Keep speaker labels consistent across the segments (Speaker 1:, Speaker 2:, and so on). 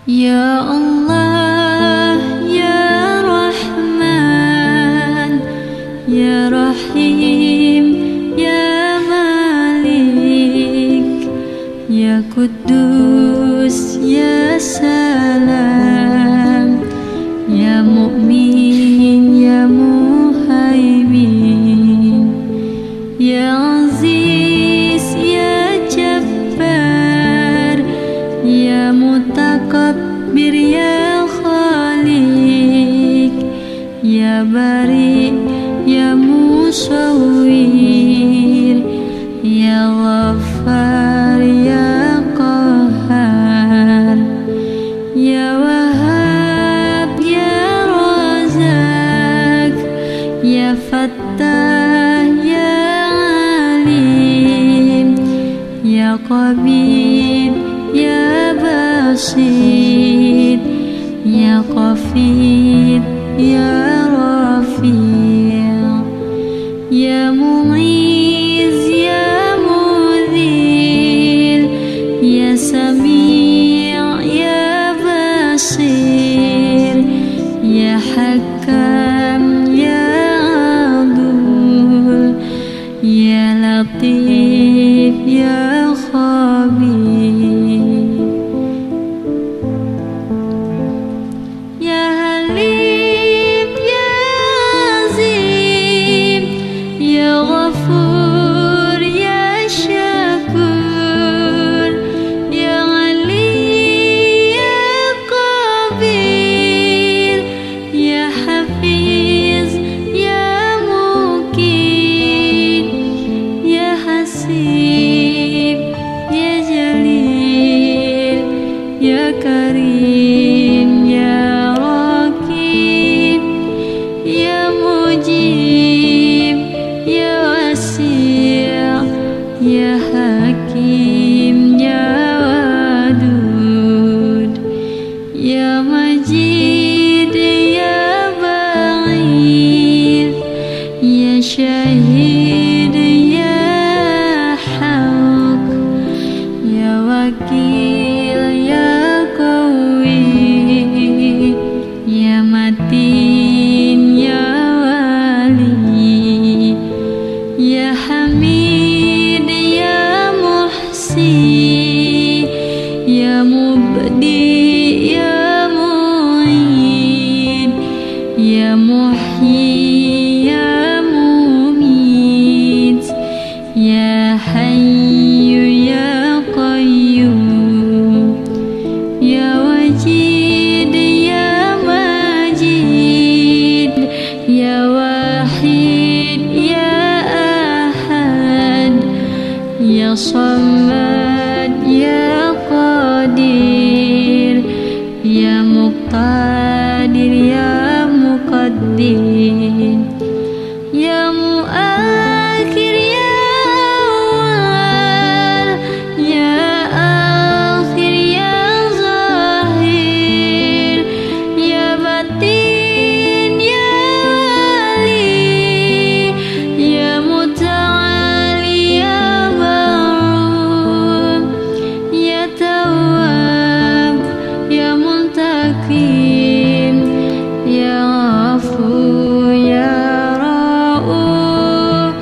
Speaker 1: Ya Allah, Ya Rahman, Ya Rahim, Ya Malik, Ya Kudus, Ya Salam, Ya Mu'min, Ya Muhaimin, Ya Aziz, Ya Jabbar, Ya Mutakabbir, Ya Khaliq, Ya Bari, Ya Musawwir, Ya Ghaffar, Ya Qahhar, Ya Wahhab, Ya Razak, Ya Fattah, Ya Alim, Ya Qabid, Ya Basit, Ya Qafid, Ya Rafi', Ya Mu'iz, Ya Mudhil, Ya Sami', Ya Basir, Ya Hakam, Ya Adul, Ya Latif, Ya Khabir, Ya Halim, Ya Azim, Ya Ghafur, Ya Syakur, Ya Ali, Ya Qabir, Ya Hafiz, Ya Mukid, Ya Hasib, Ya Jalil, Ya Karim, Ya Raqib, Ya Mujib, Ya Wasi', Ya Hakim, Ya Wadud, Ya Majid, Ya Ba'id, Ya Syahid, Ya Haq, Ya Wakil, Ya Qawi, Ya Matin, Ya Wali, Ya Hamid, Ya Muhsi, Ya Mubdi, Ya Mu'id, Ya Muhyi, Ya Mumit, Ya Hayyu, Ya Qayyum, Ya Wajid, Ya Majid, Ya Wahid, Ya Ahad, Ya Samad, Ya Qadir, Ya Muqtadir, Ya Muqaddim, Ya Muakhir, Ya Awal, Ya Akhir, Ya Zahir, Ya Batin, Ya Ali, Ya Muta'ali, Ya Ma'ruf, Ya Tawwab, Ya Muntakim, Ya Afu, Ya Ra'uf,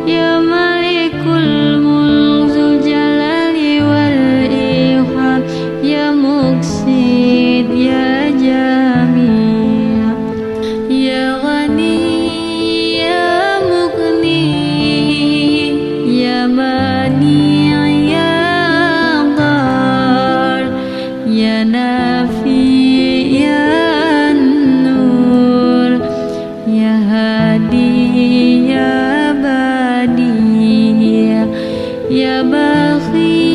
Speaker 1: Ya Malikul Mulk Dzul Jalali wal Ikram, Ya Muqsit, Ya Jami', Ya Ghani, Ya Mughni, Ya Mani', Ya Dar, Ya Nafi', Ya Nur, Ya Hadi, Ya Badi, Ya Baghi,